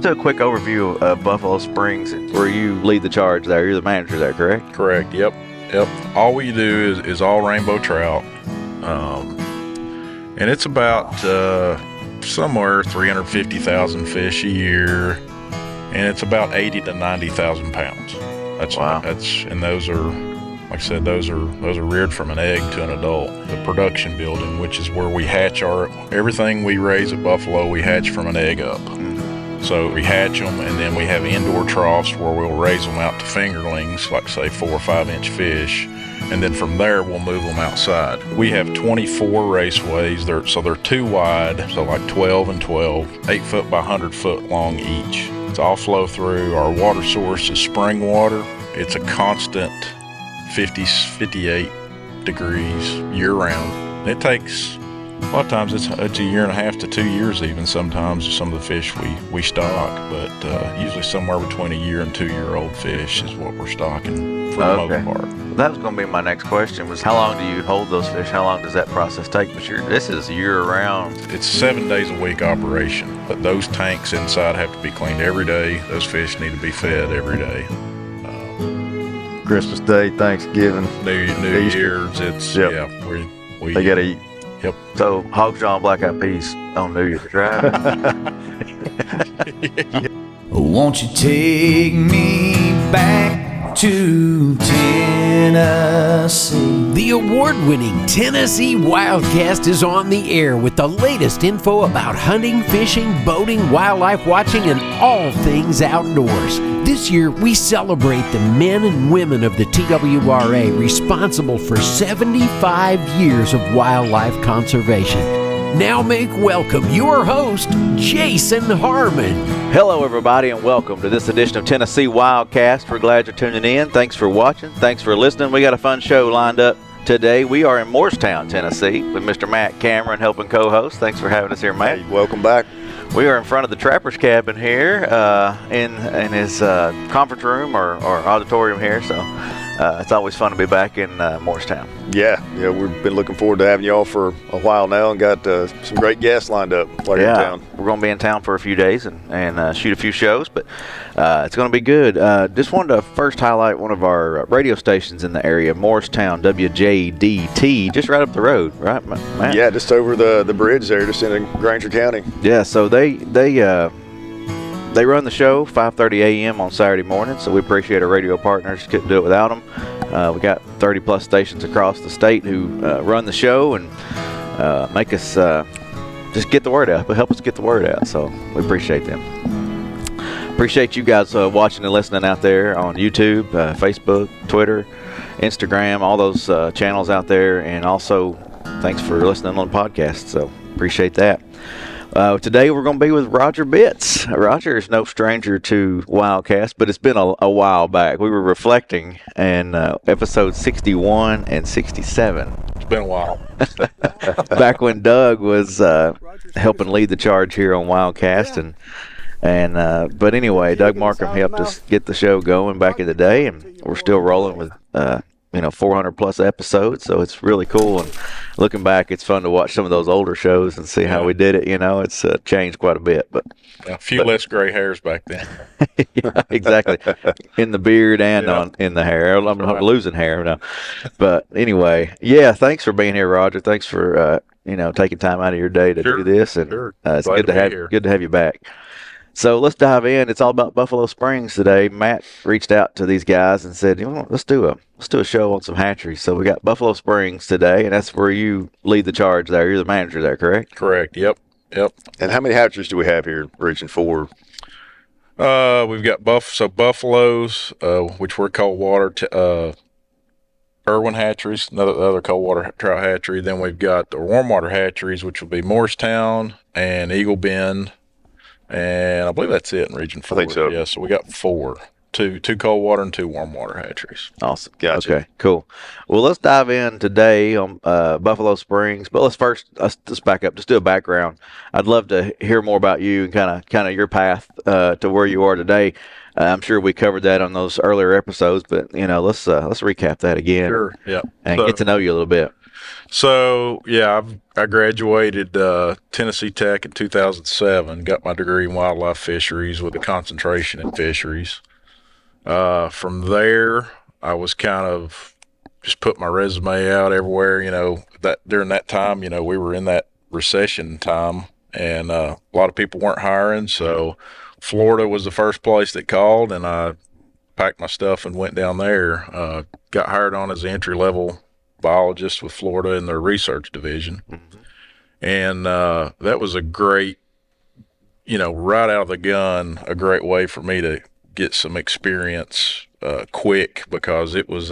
Do a quick overview of Buffalo Springs, where you lead the charge there. You're the manager there, correct? Correct. Yep. All we do is all rainbow trout, and it's about somewhere 350,000 fish a year, and it's about 80 to 90,000 pounds. Wow. And those are, like I said, those are reared from an egg to an adult. The production building, which is where we hatch everything we raise at Buffalo, we hatch from an egg up. So we hatch them, and then we have indoor troughs where we'll raise them out to fingerlings, like say 4 or 5 inch fish, and then from there we'll move them outside. We have 24 raceways. They're 2 wide, so like 12 and 12, 8 foot by 100 foot long each. It's all flow through. Our water source is spring water. It's a constant 58 degrees year round. It takes, a lot of times it's a year and a half to 2 years even sometimes of some of the fish we stock, but usually somewhere between a year and 2-year-old fish is what we're stocking for the most part. That was going to be my next question, was how long do you hold those fish? How long does that process take? But this is year-round. It's 7 days a week operation, but those tanks inside have to be cleaned every day. Those fish need to be fed every day. Christmas Day, Thanksgiving, New Year's, it's, Yep. we they got to eat. Yep. So hog's jaw and black eyed peas on New Year's, right? Won't you take me back to Tennessee? The award-winning Tennessee WildCast is on the air with the latest info about hunting, fishing, boating, wildlife watching, and all things outdoors. This year, we celebrate the men and women of the TWRA responsible for 75 years of wildlife conservation. Now make welcome your host, Jason Harmon. Hello, everybody, and welcome to this edition of Tennessee WildCast. We're glad you're tuning in. Thanks for watching. Thanks for listening. We got a fun show lined up today. We are in Morristown, Tennessee, with Mr. Matt Cameron helping co-host. Thanks for having us here, Matt. Hey, welcome back. We are in front of the Trapper's Cabin here in his conference room or auditorium here, so it's always fun to be back in Morristown. Yeah, we've been looking forward to having you all for a while now and got some great guests lined up while you're in town. We're going to be in town for a few days and shoot a few shows, but it's going to be good. Just wanted to first highlight one of our radio stations in the area, Morristown, WJDT, just right up the road, right, Matt? Yeah, just over the bridge there, just in Granger County. Yeah, so they run the show 5:30 a.m. on Saturday morning, so we appreciate our radio partners. Couldn't do it without them. We got 30 plus stations across the state who run the show and make us just get the word out, but help us get the word out. So we appreciate them. Appreciate you guys watching and listening out there on YouTube, Facebook, Twitter, Instagram, all those channels out there, and also thanks for listening on the podcast. So appreciate that. Today we're going to be with Roger Bitz. Roger is no stranger to WildCast, but it's been a while back. We were reflecting in episodes 61 and 67. It's been a while. Back when Doug was helping lead the charge here on WildCast, but anyway, Doug Markham helped us get the show going back in the day, and we're still rolling with 400 plus episodes, so it's really cool. And looking back, it's fun to watch some of those older shows and see how we did it. It's changed quite a bit, but a few less gray hairs back then. Yeah, exactly, in the beard and in the hair. I'm not losing hair now, but anyway, thanks for being here, Roger. Thanks for taking time out of your day to do this, and it's good to have you back. So let's dive in. It's all about Buffalo Springs today. Matt reached out to these guys and said, let's do a show on some hatcheries. So we got Buffalo Springs today, and that's where you lead the charge there. You're the manager there, correct? Correct. Yep. And how many hatcheries do we have here, Region 4? We've got buffaloes, which we're cold water, Irwin hatcheries, another cold water trout hatchery. Then we've got the warm water hatcheries, which will be Morristown and Eagle Bend. And I believe that's it in Region 4. I think so. Yeah, so we got 4. Two cold water and 2 warm water hatcheries. Awesome. Gotcha. Okay, cool. Well, let's dive in today on Buffalo Springs. But let's back up. Just do a background. I'd love to hear more about you and kind of your path to where you are today. I'm sure we covered that on those earlier episodes, but let's recap that again. Sure. Yeah. And get to know you a little bit. So, yeah, I graduated Tennessee Tech in 2007, got my degree in wildlife fisheries with a concentration in fisheries. From there, I was kind of just put my resume out everywhere, that during that time, we were in that recession time and a lot of people weren't hiring. So Florida was the first place that called, and I packed my stuff and went down there. Got hired on as an entry-level biologist with Florida in their research division. Mm-hmm. And that was a great, right out of the gun, a great way for me to get some experience quick, because it was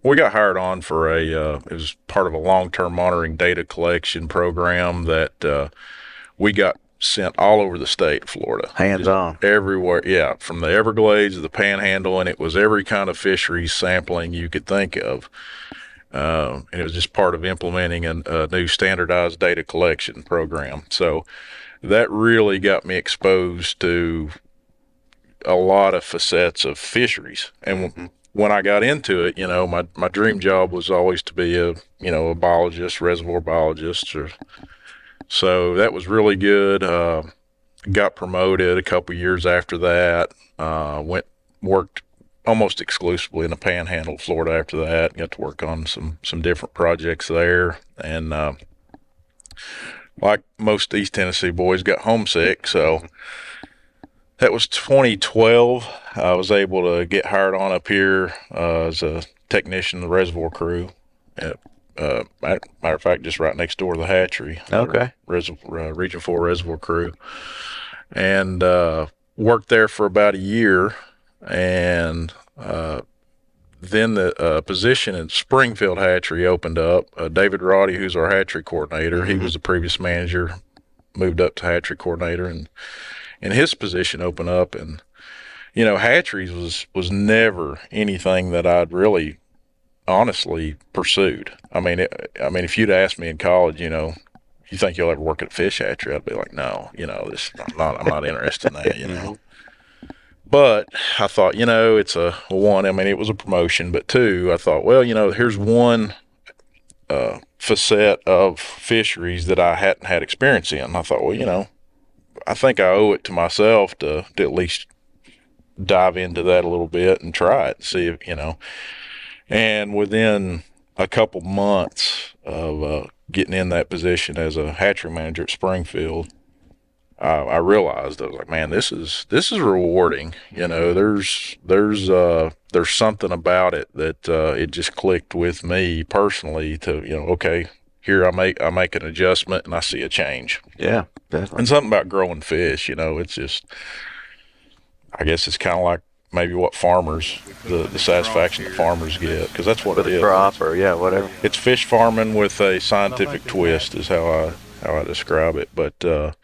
we got hired on for it was part of a long-term monitoring data collection program that we got sent all over the state of Florida. Hands-on. Everywhere, yeah, from the Everglades to the Panhandle, and it was every kind of fisheries sampling you could think of. And it was just part of implementing a new standardized data collection program. So that really got me exposed to a lot of facets of fisheries. And when I got into it, my dream job was always to be a biologist, reservoir biologist. So that was really good. Got promoted a couple years after that. Worked almost exclusively in the Panhandle of Florida after that. Got to work on some different projects there. And like most East Tennessee boys, got homesick. So that was 2012. I was able to get hired on up here as a technician in the reservoir crew. Matter of fact, just right next door to the hatchery. Okay. Region 4 reservoir crew. And worked there for about a year. And then the position at Springfield Hatchery opened up. David Roddy, who's our hatchery coordinator, he was the previous manager, moved up to hatchery coordinator, and his position opened up. And hatcheries was never anything that I'd really honestly pursued. I mean, if you'd asked me in college, you think you'll ever work at a fish hatchery, I'd be like, no, I'm not interested in that, But I thought, it's one, it was a promotion, but two, I thought, well, here's one facet of fisheries that I hadn't had experience in. I thought, well, I think I owe it to myself to at least dive into that a little bit and try it, see if, And within a couple months of getting in that position as a hatchery manager at Springfield, I realized, I was like, man, this is rewarding. There's something about it that it just clicked with me personally to, okay, here I make an adjustment and I see a change. Yeah, definitely. And something about growing fish, it's just, I guess it's kind of like maybe what farmers, the satisfaction that farmers get, because that's what With it a is. crop or whatever. It's fish farming with a scientific twist is how I describe it. But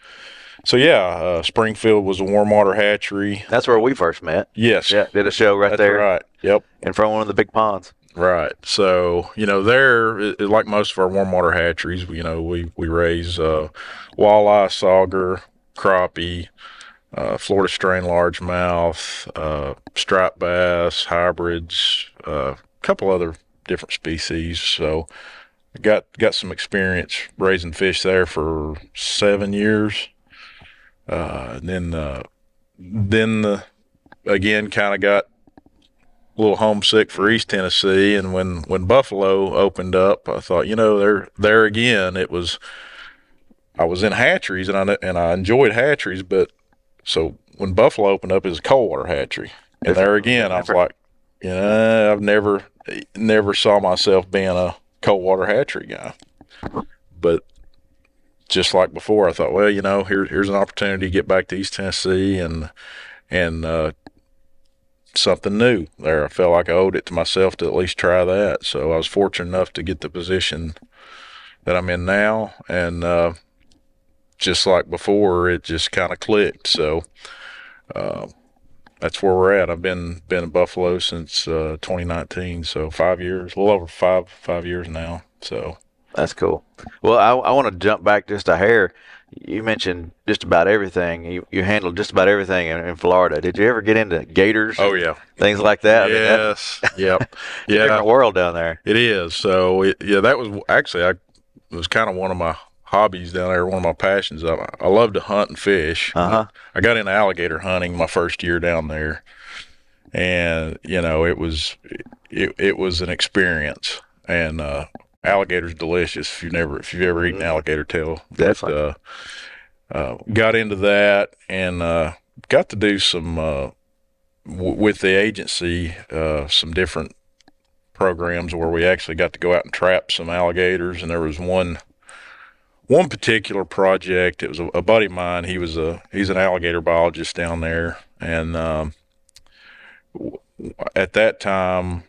so yeah, Springfield was a warm water hatchery. That's where we first met. Yes. Yeah, did a show right there. Right. Yep. In front of one of the big ponds. Right. So, there, like most of our warm water hatcheries, we raise walleye, sauger, crappie, Florida strain largemouth, striped bass, hybrids, a couple other different species. So I got some experience raising fish there for 7 years. And then again, kind of got a little homesick for East Tennessee. And when Buffalo opened up, I thought, there again, I was in hatcheries and I enjoyed hatcheries, but so when Buffalo opened up, it was a cold water hatchery. And there again, I was like, I've never saw myself being a cold water hatchery guy. But just like before, I thought, well, here's an opportunity to get back to East Tennessee and something new there. I felt like I owed it to myself to at least try that. So I was fortunate enough to get the position that I'm in now. And just like before, it just kind of clicked. So that's where we're at. I've been in Buffalo since 2019, so 5 years, a little over five years now. So that's cool. Well, I want to jump back just a hair. you mentioned just about everything. You handled just about everything in Florida. Did you ever get into gators? Oh yeah, Things like that. yes, yep, Yeah, yeah. different world down there. It is. So yeah, that was actually it was kind of one of my hobbies down there. One of my passions. I love to hunt and fish. I got into alligator hunting my first year down there, and it was an experience. And alligator's delicious if you've ever eaten alligator tail. Definitely. Got into that and got to do some with the agency some different programs where we actually got to go out and trap some alligators. And there was one particular project. It was a buddy of mine. He's an alligator biologist down there, and at that time,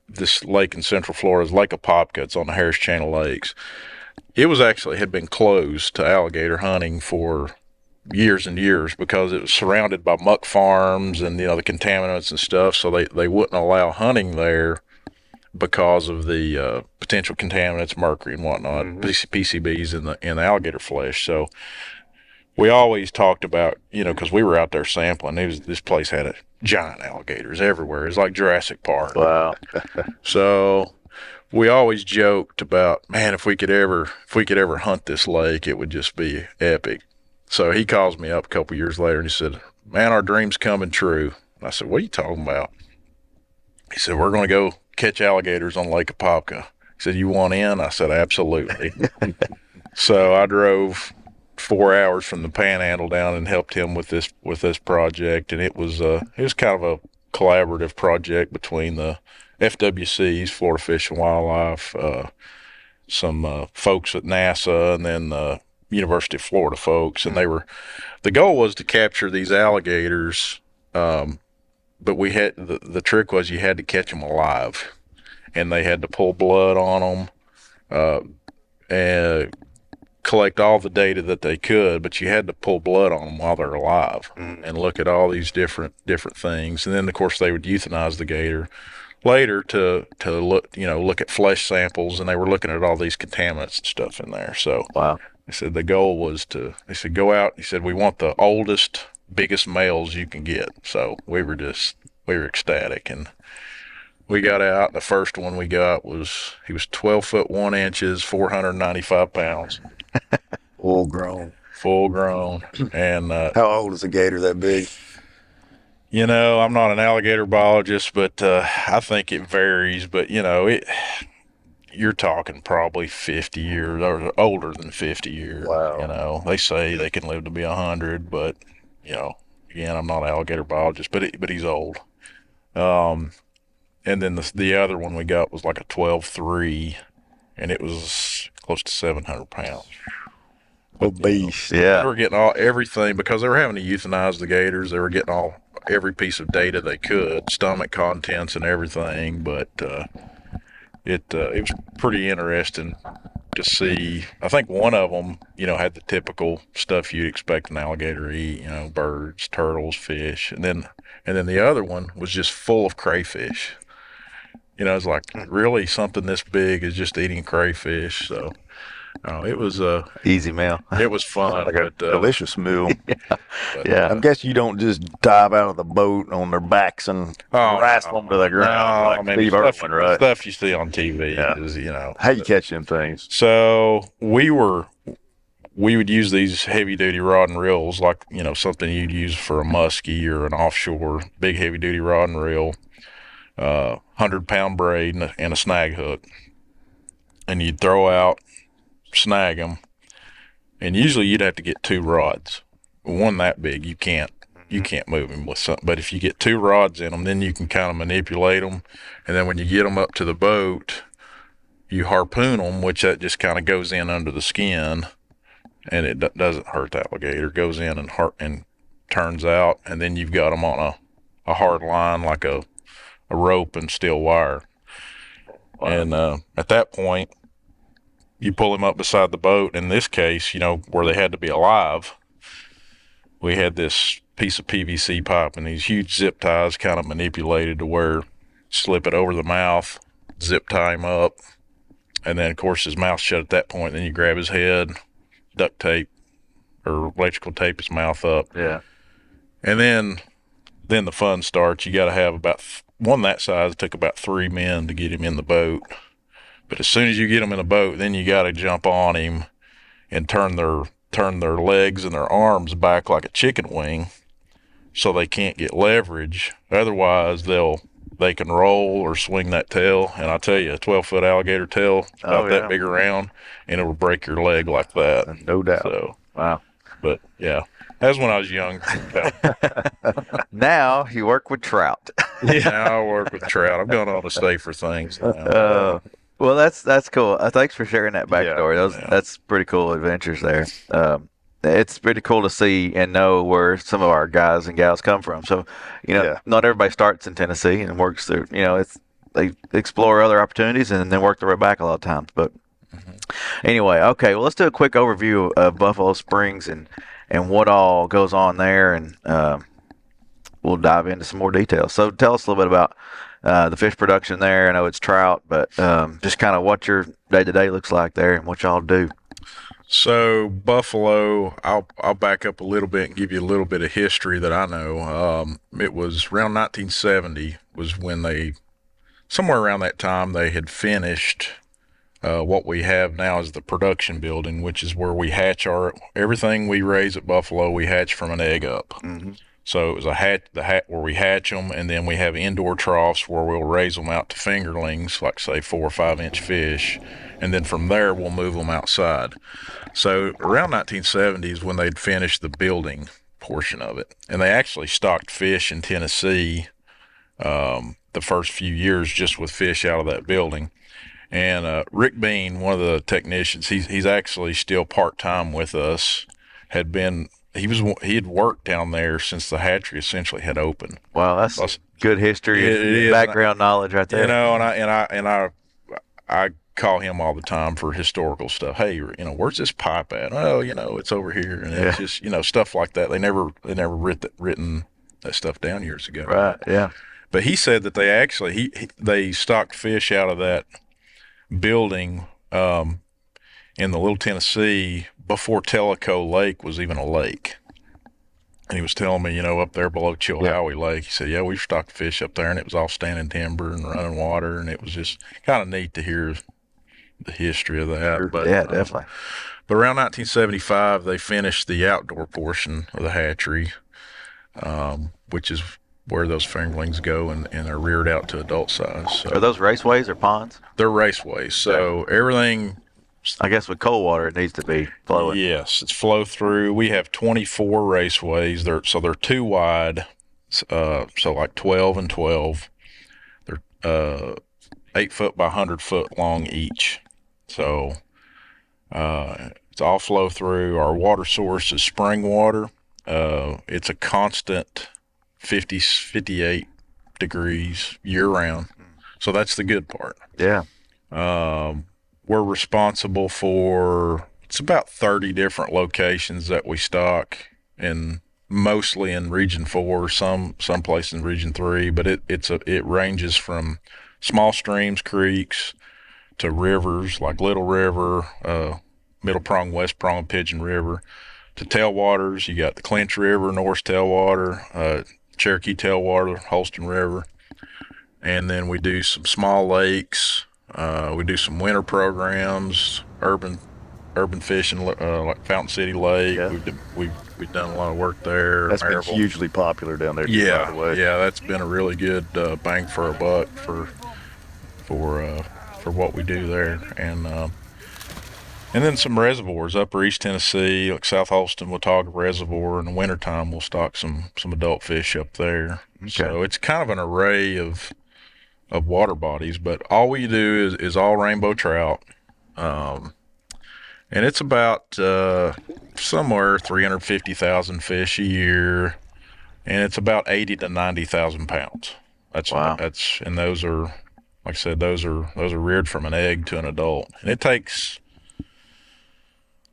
this lake in Central Florida is Lake Apopka. It's on the Harris Channel Lakes. It was had been closed to alligator hunting for years and years because it was surrounded by muck farms and the contaminants and stuff. So they wouldn't allow hunting there because of the potential contaminants, mercury and whatnot, PCBs in the alligator flesh. So we always talked about, because we were out there sampling. This place had giant alligators everywhere. It's like Jurassic Park. Wow. So we always joked about, man, if we could ever hunt this lake, it would just be epic. So he calls me up a couple years later and he said, man, our dream's coming true. And I said, what are you talking about? He said, we're going to go catch alligators on Lake Apopka. He said, you want in? I said, absolutely. So I drove 4 hours from the Panhandle down and helped him with this project. And it was kind of a collaborative project between the FWCs, Florida Fish and Wildlife, some folks at NASA, and then the University of Florida folks. And the goal was to capture these alligators, but we had the trick was you had to catch them alive, and they had to pull blood on them, and collect all the data that they could, but you had to pull blood on them while they're alive and look at all these different things. And then of course they would euthanize the gator later to look at flesh samples, and they were looking at all these contaminants and stuff in there. So wow. They said the goal was they said go out. He said we want the oldest, biggest males you can get. So we were ecstatic, and we got out. The first one we got he was 12 foot 1 inches, 495 pounds. Full grown. And how old is a gator that big? I'm not an alligator biologist, but I think it varies. But you're talking probably 50 years or older than 50 years. Wow. They say they can live to be 100, but again, I'm not an alligator biologist, but he's old. And then the other one we got was like a 12.3, and it was close to 700 pounds. Obese. Yeah. They were getting everything because they were having to euthanize the gators. They were getting every piece of data they could, stomach contents and everything. But it was pretty interesting to see. I think one of them, had the typical stuff you'd expect an alligator to eat, birds, turtles, fish, and then the other one was just full of crayfish. It's like really something this big is just eating crayfish. So it was easy meal. It was fun, Like a delicious meal. Yeah. I guess you don't just dive out of the boat on their backs and wrestle them to the ground like Steve Irwin, right? Stuff you see on TV is, How you catch them things? So we would use these heavy duty rod and reels, like, something you'd use for a muskie or an offshore big heavy duty rod and reel, 100-pound braid and a snag hook. And you'd throw out, snag them, and usually you'd have to get 2 rods. One that big, you can't move him with something. But if you get 2 rods in them, then you can kind of manipulate them. And then when you get them up to the boat, you harpoon them, which that just kind of goes in under the skin, and it doesn't hurt the alligator. Goes in and turns out, and then you've got them on a hard line like a rope and steel wire. Wow. And at that point, you pull him up beside the boat. In this case, where they had to be alive, we had this piece of PVC pipe and these huge zip ties kind of manipulated to where slip it over the mouth, zip tie him up, and then, of course, his mouth's shut at that point. Then you grab his head, duct tape or electrical tape his mouth up. Yeah. And then the fun starts. You got to have about one that size. It took about 3 men to get him in the boat. But as soon as you get him in the boat, then you got to jump on him and turn their legs and their arms back like a chicken wing, so they can't get leverage. Otherwise, they can roll or swing that tail. And I tell you, a 12-foot alligator tail, about that big around, and it will break your leg like that. No doubt. So, wow. But yeah, that's when I was young. Now you work with trout. Yeah, now I work with trout. I've gone on to safer things now. Well, that's cool. Thanks for sharing that backstory. That's pretty cool adventures there. It's pretty cool to see and know where some of our guys and gals come from. So, not everybody starts in Tennessee and works through. They explore other opportunities and then work their way back a lot of times. But anyway, okay. Well, let's do a quick overview of Buffalo Springs and what all goes on there, and we'll dive into some more details. So, tell us a little bit about the fish production there. I know it's trout, but just kind of what your day-to-day looks like there and what y'all do. So Buffalo, I'll back up a little bit and give you a little bit of history that I know. It was around 1970 was when somewhere around that time, they had finished what we have now is the production building, which is where we hatch everything we raise at Buffalo, we hatch from an egg up. Mm-hmm. So it was where we hatch them, and then we have indoor troughs where we'll raise them out to fingerlings, like say 4 or 5 inch fish, and then from there we'll move them outside. So around 1970s when they'd finished the building portion of it, and they actually stocked fish in Tennessee the first few years just with fish out of that building. And Rick Bean, one of the technicians, he's actually still part-time with us, he had worked down there since the hatchery essentially had opened. Wow, that's good history, background knowledge right there. I call him all the time for historical stuff. Hey, where's this pipe at? Oh, it's over here, and it's just stuff like that. They never written that stuff down years ago. Right. Yeah. But he said that they actually they stocked fish out of that building in the Little Tennessee before Tellico Lake was even a lake. And he was telling me, up there below Chilhowie Lake, he said, we've stocked fish up there, and it was all standing timber and running water, and it was just kind of neat to hear the history of that. Sure. But, definitely. But around 1975, they finished the outdoor portion of the hatchery, which is where those fingerlings go and are reared out to adult size. So, are those raceways or ponds? They're raceways. So everything, I guess with cold water, it needs to be flowing. Yes, it's flow through. We have 24 raceways. They're 2 wide, so like 12 and 12. They're 8 foot by 100 foot long each. So it's all flow through. Our water source is spring water. It's a constant 58 degrees year round. So that's the good part. Yeah. We're responsible for, it's about 30 different locations that we stock, and mostly in Region 4, some places in Region 3, but it ranges from small streams, creeks, to rivers like Little River, Middle Prong, West Prong, Pigeon River, to tailwaters. You got the Clinch River, Norris Tailwater, Cherokee Tailwater, Holston River, and then we do some small lakes. We do some winter programs, urban fishing, like Fountain City Lake. Yeah. We've done a lot of work there. That's been hugely popular down there. Yeah, by the way. Yeah, that's been a really good bang for our buck for what we do there, and then some reservoirs, Upper East Tennessee, like South Holston, Watauga Reservoir. In the wintertime, we'll stock some adult fish up there. Okay. So it's kind of an array of water bodies, but all we do is all rainbow trout. And it's about somewhere 350,000 fish a year, and it's about 80 to 90,000 pounds. Wow. And those are, like I said, those are reared from an egg to an adult, and it takes,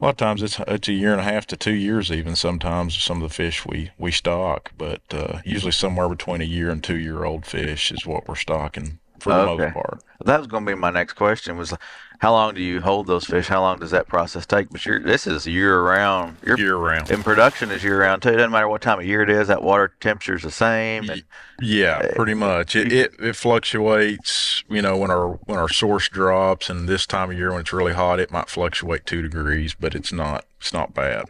a lot of times it's a year and a half to 2 years even. Sometimes some of the fish we stock, but usually somewhere between a year and 2 year old fish is what we're stocking for the most part. That was going to be my next question was how long do you hold those fish? How long does that process take? But this is year-round. Year-round. And production is year-round, too. It doesn't matter what time of year it is. That water temperature is the same. Pretty much. It fluctuates, when our source drops, and this time of year when it's really hot, it might fluctuate 2 degrees, but it's not bad.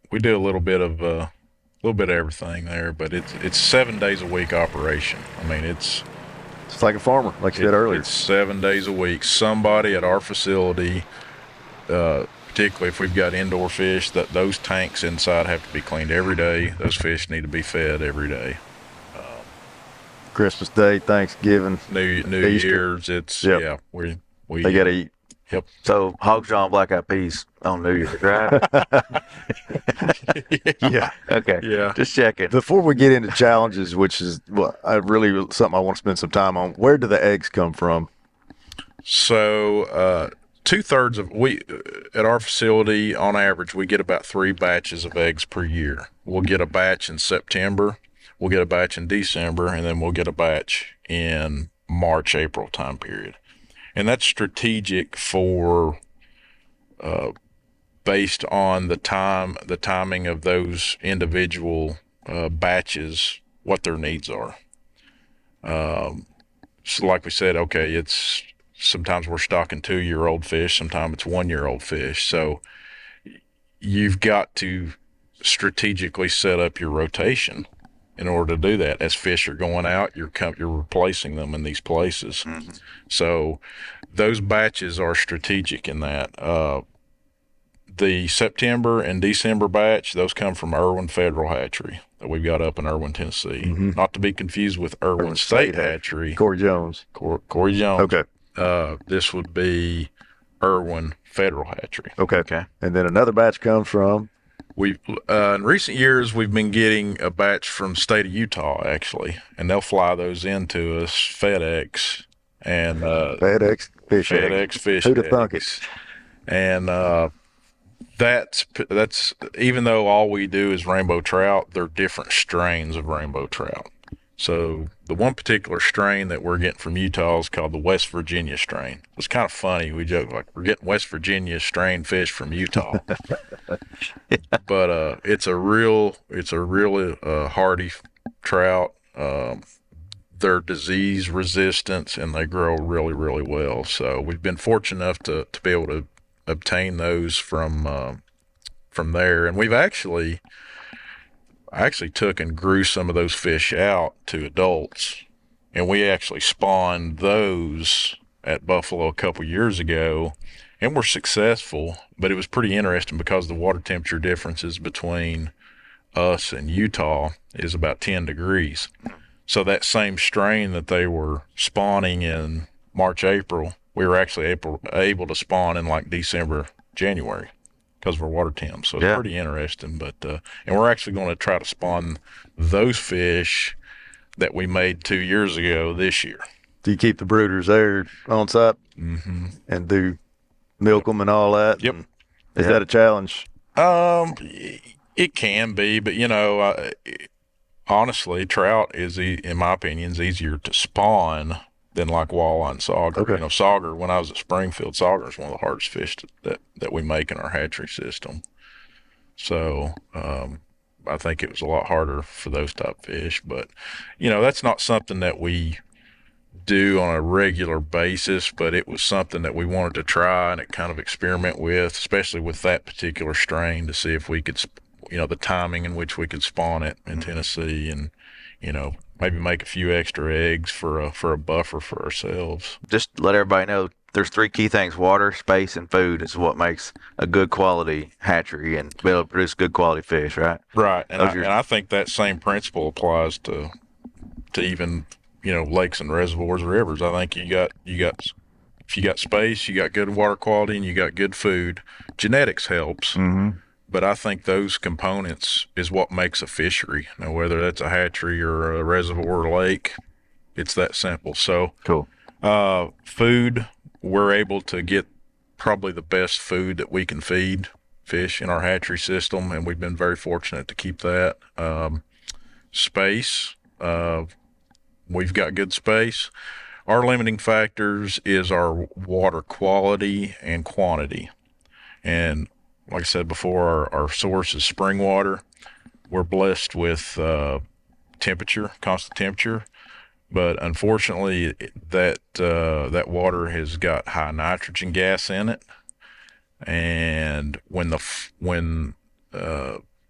We do a little bit of everything there, but it's 7 days a week operation. I mean, it's like a farmer, like you said earlier. It's 7 days a week. Somebody at our facility, particularly if we've got indoor fish, that those tanks inside have to be cleaned every day. Those fish need to be fed every day. Christmas Day, Thanksgiving, New Easter. Year's. We they gotta eat. Yep. So hogs on black eyed peas on New Year's, right? Yeah. Okay. Yeah. Just checking. Before we get into challenges, which is something I want to spend some time on, where do the eggs come from? So 2/3 of at our facility, on average, we get about 3 batches of eggs per year. We'll get a batch in September, we'll get a batch in December, and then we'll get a batch in March, April time period. And that's strategic for based on the timing of those individual batches, what their needs are. So like we said, it's sometimes we're stocking 2-year-old fish, sometimes it's 1-year-old fish. So you've got to strategically set up your rotation in order to do that. As fish are going out, you're replacing them in these places. Mm-hmm. So those batches are strategic in that. The September and December batch, those come from Irwin Federal Hatchery that we've got up in Irwin, Tennessee. Mm-hmm. Not to be confused with Irwin State Hatchery. Corey Jones. Corey Jones. Okay. This would be Irwin Federal Hatchery. Okay. And then another batch comes from? In recent years, we've been getting a batch from the state of Utah, actually, and they'll fly those into us, FedEx, and FedEx fish eggs. Who'd have thunk it? And that's even though all we do is rainbow trout, they're different strains of rainbow trout. So the one particular strain that we're getting from Utah is called the West Virginia strain. It's kind of funny. We joke like we're getting West Virginia strain fish from Utah, but it's a really hardy trout. They're disease resistant and they grow really, really well. So we've been fortunate enough to be able to obtain those from there, and I actually took and grew some of those fish out to adults, and we actually spawned those at Buffalo a couple years ago, and were successful. But it was pretty interesting because the water temperature differences between us and Utah is about 10 degrees. So that same strain that they were spawning in March, April, we were actually able to spawn in like December, January, because of our water temp. So it's pretty interesting. But and we're actually going to try to spawn those fish that we made 2 years ago this year. Do you keep the brooders there on site? Mm-hmm. And do milk them and all that? Yep. Is that a challenge? It can be, but honestly, trout is, in my opinion, is easier to spawn than like walleye and sauger. Okay. Sauger, when I was at Springfield, sauger is one of the hardest fish that we make in our hatchery system. So I think it was a lot harder for those type fish. But, that's not something that we do on a regular basis, but it was something that we wanted to try and kind of experiment with, especially with that particular strain, to see if we could, the timing in which we could spawn it in Tennessee and, maybe make a few extra eggs for a buffer for ourselves. Just to let everybody know, there's 3 key things: water, space, and food is what makes a good quality hatchery and be able to produce good quality fish, right? Right. And I think that same principle applies to even, lakes and reservoirs or rivers. I think you got if you got space, you got good water quality, and you got good food. Genetics helps. Mm-hmm. But I think those components is what makes a fishery. Now, whether that's a hatchery or a reservoir or lake, it's that simple. So, cool. Food, we're able to get probably the best food that we can feed fish in our hatchery system, and we've been very fortunate to keep that. Space, we've got good space. Our limiting factors is our water quality and quantity. And like I said before, our source is spring water. We're blessed with temperature, constant temperature. But unfortunately, that water has got high nitrogen gas in it, and when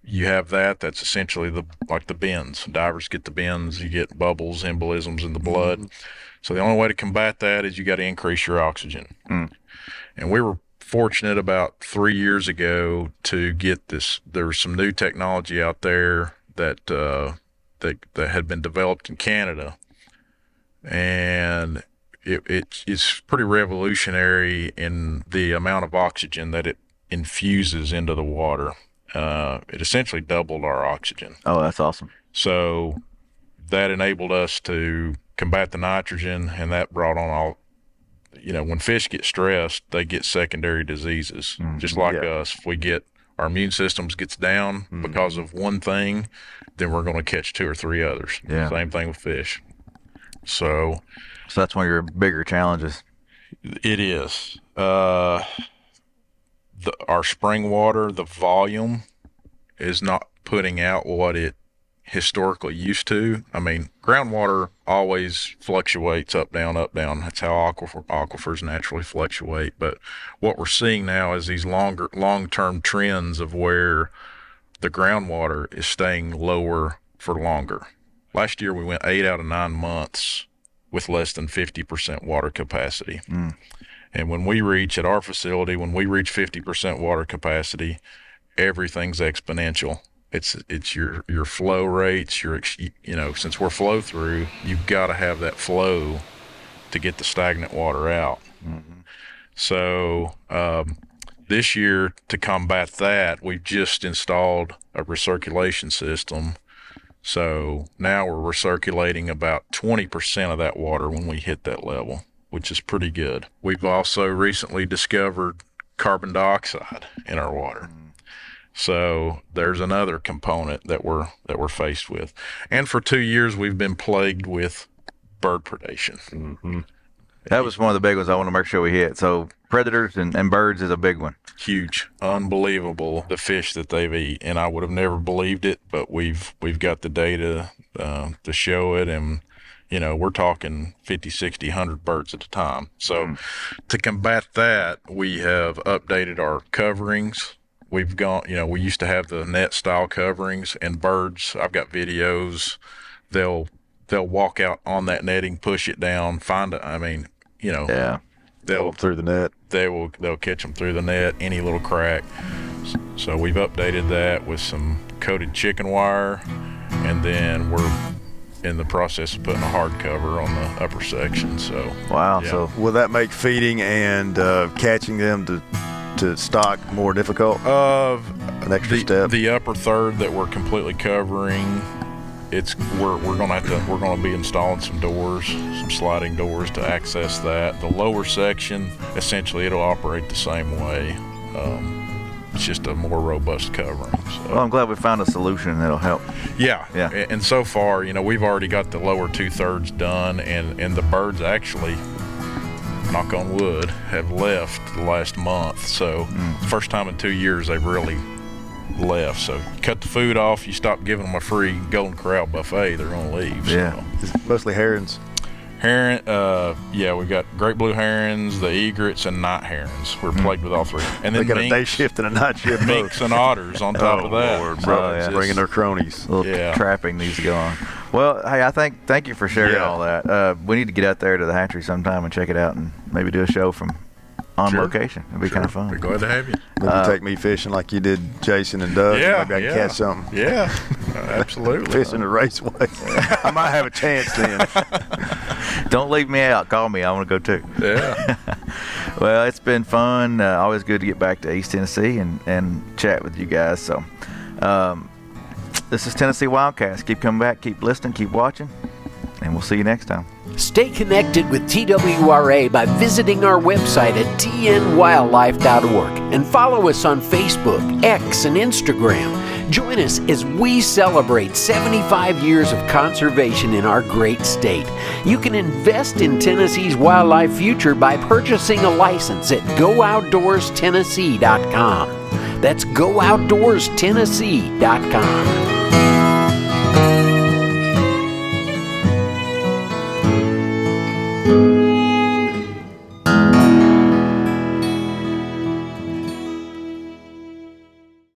you have that, that's essentially like the bends. Divers get the bends, you get bubbles, embolisms in the blood. So the only way to combat that is you got to increase your oxygen. And we were fortunate about 3 years ago to get this. There was some new technology out there that had been developed in Canada. And it's pretty revolutionary in the amount of oxygen that it infuses into the water. It essentially doubled our oxygen. Oh, that's awesome. So that enabled us to combat the nitrogen, and that brought on all, when fish get stressed, they get secondary diseases, just like us. If we get our immune systems gets down because of one thing, then we're going to catch 2 or 3 others. Yeah. Same thing with fish. So that's one of your bigger challenges. It is. Our spring water, the volume is not putting out what it historically used to. I mean, groundwater always fluctuates up, down. That's how aquifers naturally fluctuate. But what we're seeing now is these long-term trends of where the groundwater is staying lower for longer. Last year, we went 8 out of 9 months with less than 50% water capacity. And when we reach, at our facility, 50% water capacity, everything's exponential. It's your flow rates, since we're flow through, you've got to have that flow to get the stagnant water out. So this year, to combat that, we've just installed a recirculation system. So now we're recirculating about 20% of that water when we hit that level, which is pretty good. We've also recently discovered carbon dioxide in our water. So there's another component that we're faced with. And for 2 years, we've been plagued with bird predation. That was one of the big ones I want to make sure we hit. So predators and birds is a big one. Huge, unbelievable, the fish that they've eaten. And I would have never believed it, but we've got the data to show it. And, we're talking 50, 60, 100 birds at a time. So to combat that, we have updated our coverings. We've gone, we used to have the net style coverings, and birds, I've got videos, they'll walk out on that netting, push it down, find it. I mean, they'll through the net. They'll catch them through the net, any little crack. So we've updated that with some coated chicken wire, and then we're in the process of putting a hard cover on the upper section. So wow. Yeah. So will that make feeding and catching them to stock more difficult? An extra step. The upper third that we're completely covering, we're gonna be installing some doors, some sliding doors to access that. The lower section, essentially, it'll operate the same way. It's just a more robust covering. So. Well, I'm glad we found a solution that'll help. Yeah. And so far, we've already got the lower 2/3 done, and the birds actually, knock on wood, have left the last month. So first time in 2 years they've really left. So cut the food off, you stop giving them a free Golden Corral buffet, they're going to leave. Yeah. So. It's mostly herons. Heron, we've got great blue herons, the egrets, and night herons. We're plagued with all three. And then they got a day shift and a night shift. Minks and otters on top of that. Lord, bro, yeah. bringing their cronies. A little trapping needs to go on. Well, hey, thank you for sharing all that. We need to get out there to the hatchery sometime and check it out, and maybe do a show from on location. It'd be kind of fun. We're glad to have you. Maybe take me fishing like you did Jason and Doug. Yeah, maybe I can catch something. Yeah, absolutely. Fishing the raceway. I might have a chance then. Don't leave me out. Call me. I want to go too. Yeah. Well, it's been fun. Always good to get back to East Tennessee and chat with you guys. So, this is Tennessee WildCast. Keep coming back. Keep listening. Keep watching. And we'll see you next time. Stay connected with TWRA by visiting our website at tnwildlife.org and follow us on Facebook, X, and Instagram. Join us as we celebrate 75 years of conservation in our great state. You can invest in Tennessee's wildlife future by purchasing a license at GoOutdoorsTennessee.com. That's GoOutdoorsTennessee.com.